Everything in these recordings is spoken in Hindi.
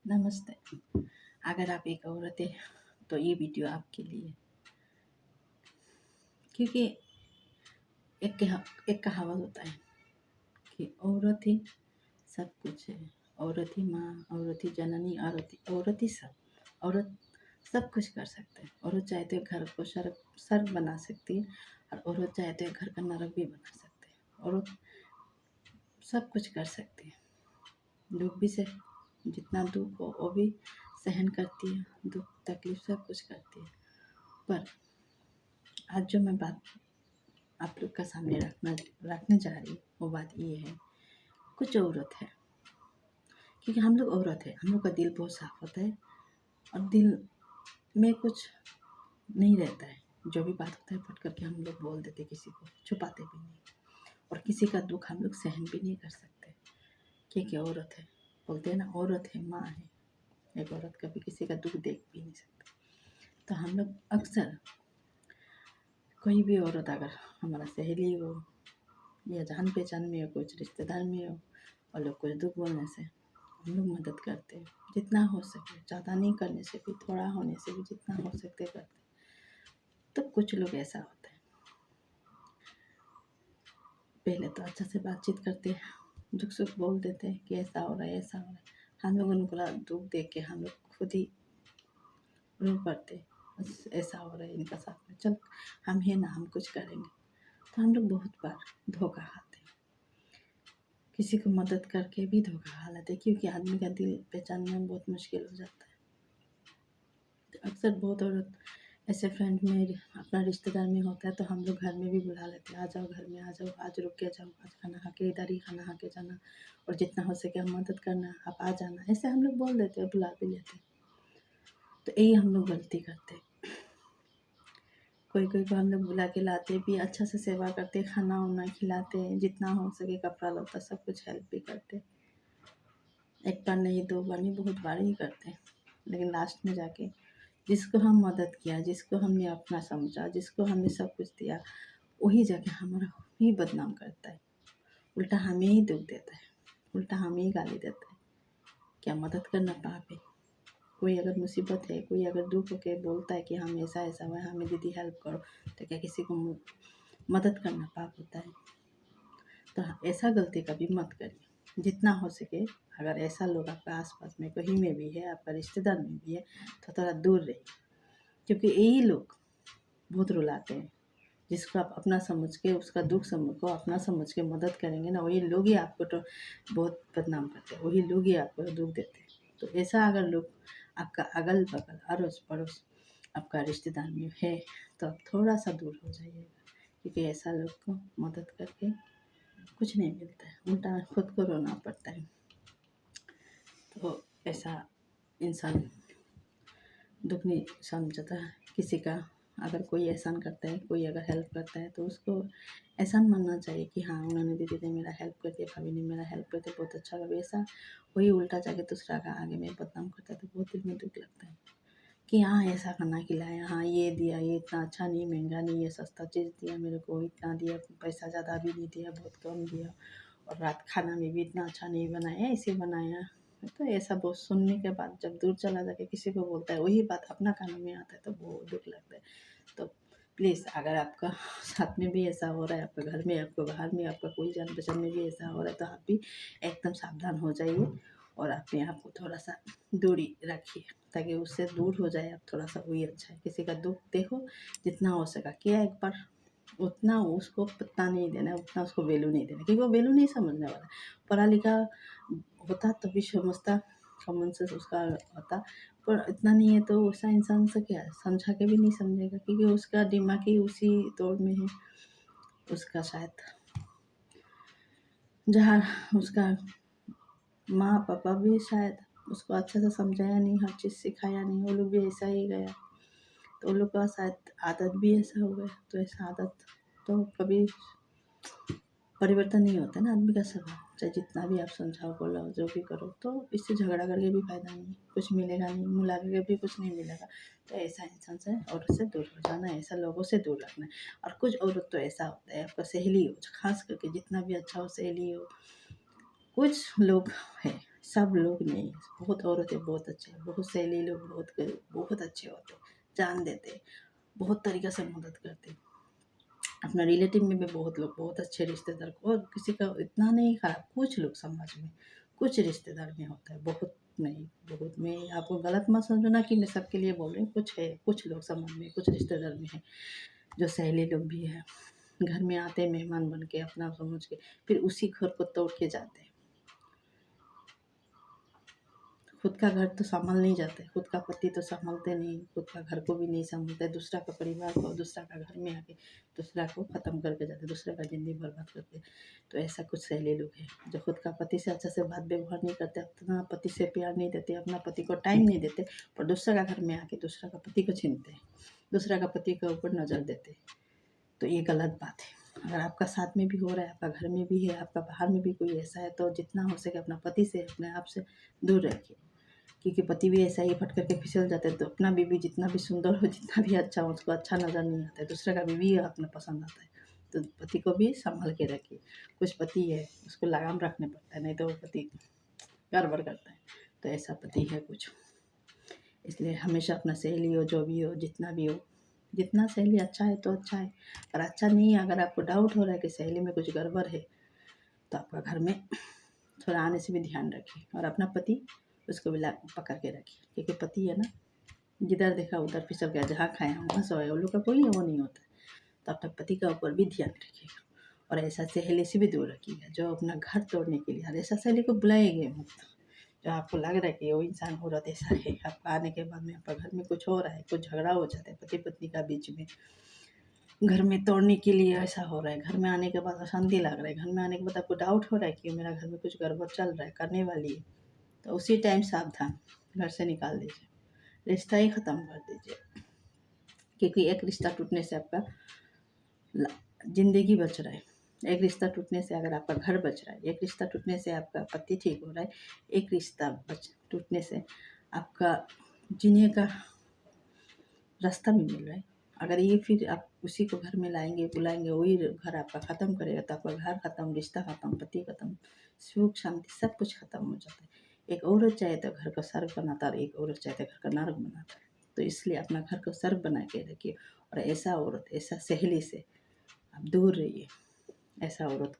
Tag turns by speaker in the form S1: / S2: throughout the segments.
S1: नमस्ते। अगर आप एक औरत है तो ये वीडियो आपके लिए, क्योंकि एक कहावत होता है कि औरत ही सब कुछ है। औरत ही माँ, औरत ही जननी, औरत ही सब। औरत सब कुछ कर सकते हैं। औरत चाहे तो घर को स्वर्ग बना सकती है, और औरत चाहे तो घर का नरक भी बना सकती है। औरत सब कुछ कर सकती है। दुख भी से जितना दुख हो वो भी सहन करती है, दुख तकलीफ सब कुछ करती है। पर आज जो मैं बात आप लोग का सामने रखने जा रही हूँ वो बात ये है, कुछ औरत है, क्योंकि हम लोग औरत है, हम लोग का दिल बहुत साफ होता है और दिल में कुछ नहीं रहता है। जो भी बात होता है फट करके हम लोग बोल देते, किसी को छुपाते भी नहीं, और किसी का दुख हम लोग सहन भी नहीं कर सकते, क्योंकि औरत है। बोलते हैं ना, औरत है, माँ है। एक औरत कभी किसी का दुख देख भी नहीं सकती। तो हम लोग अक्सर, कोई भी औरत अगर हमारा सहेली हो या जान पहचान में हो, कुछ रिश्तेदार में हो, और लोग कुछ दुख बोलने से हम लोग मदद करते हैं, जितना हो सके। ज़्यादा नहीं करने से भी, थोड़ा होने से भी, जितना हो सकते करते। तो कुछ लोग ऐसा होता है, पहले तो अच्छा से बातचीत करते हैं, दुख सुख बोल देते हैं कि ऐसा हो रहा है, ऐसा हो रहा है। हम लोग उनको दुख देख के हम लोग खुद ही रो पड़ते, ऐसा हो रहा है इनका साथ में, चल हम है ना, हम कुछ करेंगे। तो हम लोग बहुत बार धोखा खाते हैं, किसी को मदद करके भी धोखा खा लेते, क्योंकि आदमी का दिल पहचानना बहुत मुश्किल हो जाता है। तो अक्सर बहुत औरत ऐसे फ्रेंड में, अपना रिश्तेदार में होता है तो हम लोग घर में भी बुला लेते हैं, आ जाओ घर में, आ जाओ, आज रुक के जाओ, आज खाना खा के इधर ही खाना खा के जाना, और जितना हो सके हम मदद करना, आप आ जाना, ऐसे हम लोग बोल देते हैं, बुला भी लेते हैं। तो यही हम लोग गलती करते हैं। कोई कोई को हम लोग बुला के लाते भी, अच्छा से सेवा करते, खाना वाना खिलाते, जितना हो सके कपड़ा लत्ता सब कुछ हेल्प भी करते। एक बार नहीं, दो बार नहीं, बहुत बार ही करते हैं। लेकिन लास्ट में जाके जिसको हम मदद किया, जिसको हमने अपना समझा, जिसको हमने सब कुछ दिया, वही जाके हमारा ही बदनाम करता है, उल्टा हमें ही दुख देता है, उल्टा हमें ही गाली देता है। क्या मदद करना पाप है? कोई अगर मुसीबत है, कोई अगर दुख होके बोलता है कि हम ऐसा ऐसा हुआ है, हमें दीदी हेल्प करो, तो क्या किसी को मदद करना पाप होता है? तो ऐसा गलती कभी मत करिए। जितना हो सके, अगर ऐसा लोग आपका आसपास में कहीं में भी है, आपका रिश्तेदार में भी है, तो थोड़ा दूर रहिए, क्योंकि यही लोग बहुत रुलाते हैं। जिसको आप अपना समझ के, उसका दुख समझ को अपना समझ के मदद करेंगे ना, वही लोग ही आपको तो बहुत बदनाम करते हैं, वही लोग ही आपको दुख देते हैं। तो ऐसा अगर लोग आपका अगल बगल, अड़ोस पड़ोस, आपका रिश्तेदार में है, तो आप थोड़ा सा दूर हो जाइएगा, क्योंकि ऐसा लोग को मदद करके कुछ नहीं मिलता है, उल्टा खुद को रोना पड़ता है। तो ऐसा इंसान दुख नहीं समझता है किसी का। अगर कोई एहसान करता है, कोई अगर हेल्प करता है, तो उसको एहसान मानना चाहिए कि हाँ, उन्होंने दीदी ने मेरा हेल्प कर दिया, भाभी ने मेरा हेल्प कर दिया, बहुत अच्छा लगा। ऐसा वही उल्टा जाके दूसरा का आगे में बदनाम करता है, तो बहुत दिल में दुख लगता है कि हाँ, ऐसा खाना खिलाया, हाँ ये दिया, ये इतना अच्छा नहीं, महंगा नहीं, ये सस्ता चीज़ दिया मेरे को, इतना दिया, पैसा ज़्यादा भी नहीं दिया, बहुत कम दिया, और रात खाना में भी इतना अच्छा नहीं बनाया, ऐसे बनाया। तो ऐसा बहुत सुनने के बाद जब दूर चला जाके किसी को बोलता है, वही बात अपना कानों में आता है, तो बहुत दुख लगता है। तो प्लीज़, अगर आपका साथ में भी ऐसा हो रहा है, आपके घर में, आपके बाहर में, आपका कोई जान पहचान में भी ऐसा हो रहा है, तो आप भी एकदम सावधान हो जाइए और अपने आप को थोड़ा सा दूरी रखिए, ताकि उससे दूर हो जाए आप थोड़ा सा, वही अच्छा है। किसी का दुख देखो, जितना हो सका किया एक बार, उतना उसको पता नहीं देना, उतना उसको वैल्यू नहीं देना, क्योंकि वो वैल्यू नहीं समझने वाला। पढ़ा लिखा होता तभी समझता, कॉमन सेंस उसका होता, पर इतना नहीं है, तो ऐसा इंसान से क्या समझा के भी नहीं समझेगा, क्योंकि उसका दिमाग ही उसी दौर में है। उसका शायद जहाँ उसका माँ पापा भी शायद उसको अच्छा से समझाया नहीं, हर चीज़ सिखाया नहीं, वो लोग भी ऐसा ही गया, तो उन लोग का शायद आदत भी ऐसा हो गया। तो ऐसा आदत तो कभी परिवर्तन नहीं होता ना आदमी का स्वभाव, चाहे जितना भी आप समझाओ, बोलो, जो भी करो, तो इससे झगड़ा करके भी फायदा नहीं, कुछ मिलेगा नहीं, मुँह लगा के भी कुछ नहीं मिलेगा। तो ऐसा इंसान से और उससे दूर हो जाना है, ऐसा लोगों से दूर रखना है। और कुछ औरत तो ऐसा होता है, आपका सहेली हो, खास करके जितना भी अच्छा हो, सहेली हो, कुछ लोग हैं सब लोग नहीं, बहुत औरतें बहुत अच्छे हैं, बहुत सहेली लोग बहुत अच्छे होते हैं, जान देते हैं, बहुत तरीक़े से मदद करते हैं। अपना रिलेटिव में भी बहुत लोग बहुत अच्छे रिश्तेदार को, और किसी का इतना नहीं ख़राब, कुछ लोग समाज में, कुछ रिश्तेदार में होता है, बहुत नहीं, बहुत। मैं आपको गलत मत समझना कि मैं सबके लिए बोल रही हूँ, कुछ है, कुछ लोग समाज में, कुछ रिश्तेदार में है जो सहेली लोग भी है, घर में आते हैं मेहमान बन के, अपना समझ के, फिर उसी घर को तोड़ के जाते हैं। खुद का घर तो संभाल नहीं जाते, खुद का पति तो संभालते नहीं, खुद का घर को भी नहीं संभालते, दूसरा का परिवार को, दूसरा का घर में आके दूसरा को ख़त्म करके जाते, दूसरे का ज़िंदगी बर्बाद करते। तो ऐसा कुछ सहेली लोग हैं जो खुद का पति से अच्छे से बात व्यवहार नहीं करते, अपना पति से प्यार नहीं देते, अपना पति को टाइम नहीं देते, पर दूसरा का घर में आके दूसरा का पति को छीनते हैं, दूसरा का पति के ऊपर नज़र देते। तो ये गलत बात है। अगर आपका साथ में भी हो रहा है, आपका घर में भी है, आपका बाहर में भी कोई ऐसा है, तो जितना हो सके अपना पति से, अपने आप से दूर रखिए, क्योंकि पति भी ऐसा ही फट करके फिसल जाते हैं। तो अपना बीवी जितना भी सुंदर हो, जितना भी अच्छा हो, उसको अच्छा नज़र नहीं आता है, दूसरे का बीवी अपना पसंद आता है। तो पति को भी संभाल के रखिए। कुछ पति है उसको लगाम रखने पड़ता है, नहीं तो वो पति गड़बड़ करता है। तो ऐसा पति है कुछ, इसलिए हमेशा अपना सहेली हो, जो भी हो, जितना भी हो, जितना सहेली अच्छा है तो अच्छा है, और अच्छा नहीं है, अगर आपको डाउट हो रहा है कि सहेली में कुछ गड़बड़ है, तो आपका घर में थोड़ा आने से भी ध्यान रखिए, और अपना पति उसको भी पकड़ के रखिए, क्योंकि पति है ना, जिधर देखा उधर फिसल गया, जहाँ खाया वहाँ सोया, उन लोग का कोई वो नहीं होता। तो अपने पति का ऊपर भी ध्यान रखिएगा, और ऐसा सहेली से भी दूर रखिएगा जो अपना घर तोड़ने के लिए, और ऐसा सहेली को बुलाइएगा मत, जो आपको लग रहा है कि वो इंसान औरत ऐसा है, आपका आने के बाद में आपका घर में कुछ हो रहा है, कुछ झगड़ा हो जाता है पति पत्नी का बीच में, घर में तोड़ने के लिए ऐसा हो रहा है, घर में आने के बाद अशांति लग रहा है, घर में आने के बाद आपको डाउट हो रहा है कि मेरा घर में कुछ गड़बड़ चल रहा है, करने वाली है, तो उसी टाइम सावधान, घर से निकाल दीजिए, रिश्ता ही ख़त्म कर दीजिए, क्योंकि एक रिश्ता टूटने से आपका ज़िंदगी बच रहा है, एक रिश्ता टूटने से अगर आपका घर बच रहा है, एक रिश्ता टूटने से आपका पति ठीक हो रहा है, एक रिश्ता टूटने से आपका जीने का रास्ता भी मिल रहा है। अगर ये फिर आप उसी को घर में लाएंगे, बुलाएंगे, वही घर आपका ख़त्म करेगा, तो आपका घर ख़त्म, रिश्ता ख़त्म, पति ख़त्म, सुख शांति सब कुछ ख़त्म हो जाता है। एक औरत चाहे तो घर को स्वर्ग बनाता है, और एक औरत चाहे तो घर का नर्क बनाता है। तो इसलिए अपना घर को स्वर्ग बना के रखिए, और ऐसा औरत, ऐसा सहेली से आप दूर रहिए। ऐसा औरत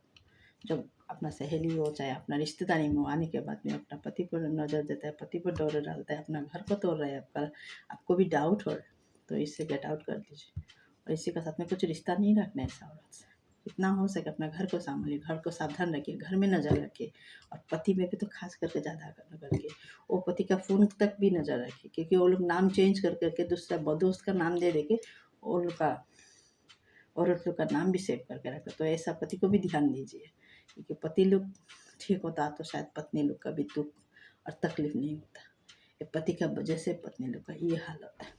S1: जब अपना सहेली हो, चाहे अपना रिश्तेदारी में हो, आने के बाद में अपना पति पर नज़र देता है, पति पर डोरे डालता है, अपना घर को तोड़ रहा है, आपको भी डाउट हो रहा है, तो इससे गेट आउट कर दीजिए, और इसी का साथ में कुछ रिश्ता नहीं रखना है ऐसा औरत से। जितना हो सके अपना घर को संभालिए, घर को सावधान रखिए, घर में नज़र रखिए, और पति में भी तो खास करके ज़्यादा करके वो पति का फ़ोन तक भी नज़र रखिए, क्योंकि वो लोग नाम चेंज कर करके दूसरा दोस्त का नाम दे के वो लोग का औरत लोग का नाम भी सेव करके रखते, तो ऐसा पति को भी ध्यान दीजिए, क्योंकि पति लोग ठीक होता तो शायद पत्नी लोग का भी दुख और तकलीफ नहीं होता। ये पति का वजह से पत्नी लोग का ये हाल होता है।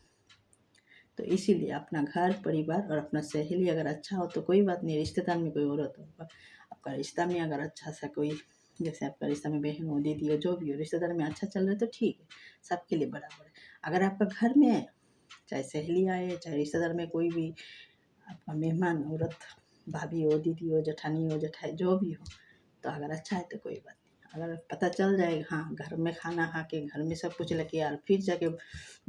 S1: तो इसीलिए अपना घर परिवार और अपना सहेली अगर अच्छा हो तो कोई बात नहीं, रिश्तेदार में कोई औरत हो, आपका रिश्ता में अगर अच्छा सा कोई, जैसे आपका रिश्ता में बहन हो, दीदी हो, जो भी हो, रिश्तेदार में अच्छा चल रहा है तो ठीक है, सबके लिए बराबर है। अगर आपका घर में है, चाहे सहेली आए, चाहे रिश्तेदार में कोई भी आपका मेहमान औरत, भाभी हो, दीदी हो, जेठानी हो, जेठाई जो भी हो, तो अगर अच्छा है तो कोई बात नहीं। अगर पता चल जाए हाँ घर में खाना खा के, घर में सब कुछ लेके यार फिर जाके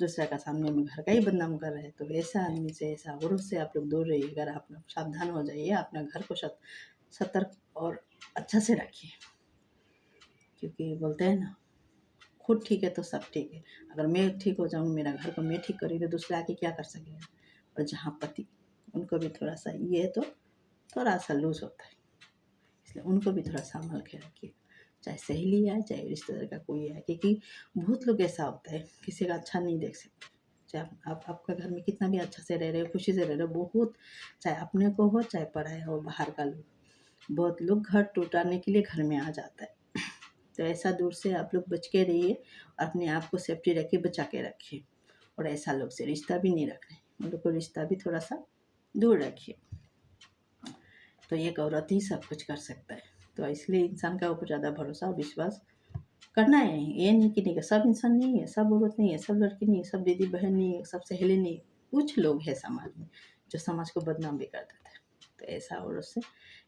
S1: दूसरा का सामने में घर का ही बदनाम कर रहे हैं, तो ऐसा आदमी से, ऐसा औरत से आप लोग दूर रहिए। अगर आप लोग सावधान हो जाइए, अपना घर को सतर्क और अच्छा से रखिए, क्योंकि बोलते हैं ना, खुद ठीक है तो सब ठीक है। अगर मैं ठीक हो जाऊँ, मेरा घर को मैं ठीक करी, तो दूसरा आके क्या कर सकेगा। और जहाँ पति, उनको भी थोड़ा सा ये है तो थोड़ा सा लूज होता है, इसलिए उनको भी थोड़ा संभाल के रखिए, चाहे सहेली आए, चाहे रिश्तेदार का कोई आए, क्योंकि बहुत लोग ऐसा होता है किसी का अच्छा नहीं देख सकते। चाहे आप आपका घर में कितना भी अच्छा से रह रहे हो, खुशी से रह रहे हो, बहुत, चाहे अपने को हो, चाहे पराया हो, बाहर का लोग, बहुत लोग घर टूटाने के लिए घर में आ जाता है। तो ऐसा दूर से आप लोग बच के रहिए, और अपने आप को सेफ्टी रखिए, बचा के रखिए, और ऐसा लोग से रिश्ता भी नहीं रखना है, उन लोग को रिश्ता भी थोड़ा सा दूर रखिए। तो एक औरत ही सब कुछ कर सकता है, तो इसलिए इंसान का ऊपर ज़्यादा भरोसा और विश्वास करना है। ये नहीं कि नहीं, सब इंसान नहीं है, सब औरत नहीं है, सब लड़की नहीं है, सब दीदी बहन नहीं है, सब सहेली नहीं है, कुछ लोग हैं समाज में जो समाज को बदनाम भी कर देते हैं। तो ऐसा औरत से,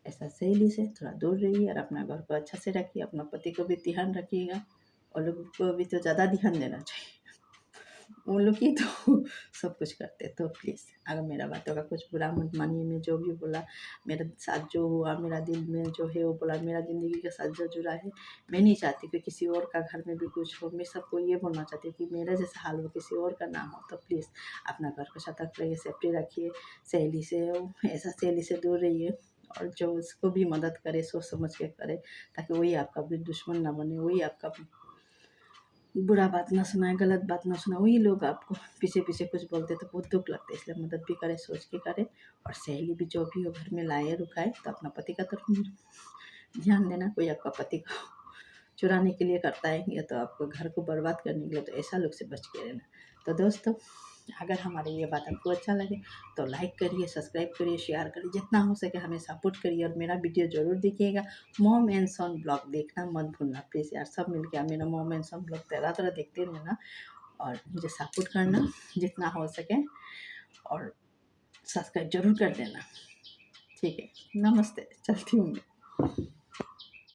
S1: ऐसा सहेली से थोड़ा दूर रहिए, और अपना घर को अच्छा से रखिए, अपना पति को भी ध्यान रखिएगा, और लोग को भी तो ज़्यादा ध्यान देना चाहिए, वो लोग ही तो सब कुछ करते। तो प्लीज़ अगर मेरा बातों का कुछ बुरा मत मानिए। मैं जो भी बोला, मेरे साथ जो हुआ, मेरा दिल में जो है वो बोला, मेरा ज़िंदगी के साथ जो जुड़ा है, मैं नहीं चाहती कि किसी और का घर में भी कुछ हो। मैं सबको ये बोलना चाहती हूँ कि मेरा जैसा हाल हो किसी और का ना हो। तो प्लीज़ अपना घर को सतर्क रहिए, सेफ्टी रखिए, सहेली से ऐसा सहेली से दूर रहिए, और जो उसको भी मदद करे सोच समझ के करे, ताकि वही आपका भी दुश्मन ना बने, वही आपका बुरा बात ना सुनाए, गलत बात ना सुनाए। वही लोग आपको पीछे पीछे कुछ बोलते तो बहुत दुख लगता है। इसलिए मदद भी करे, सोच के करे। और सहेली भी जो भी हो घर में लाए रुकाए तो अपना पति का तरफ ध्यान देना। कोई आपका पति को चुराने के लिए करता है या तो आपको घर को बर्बाद करने के लिए, तो ऐसा लोग से बच के रहना। तो दोस्तों, अगर हमारी ये बात आपको अच्छा लगे तो लाइक करिए, सब्सक्राइब करिए, शेयर करिए, जितना हो सके हमें सपोर्ट करिए, और मेरा वीडियो ज़रूर देखिएगा। मॉम एंड सन ब्लॉग देखना मत भूलना प्लीज़ यार। सब मिलके आप मेरा मॉम एंड सन ब्लॉग तरह तरह देखते रहना, और मुझे सपोर्ट करना जितना हो सके, और सब्सक्राइब जरूर कर देना। ठीक है, नमस्ते, चलती हूँ मैं।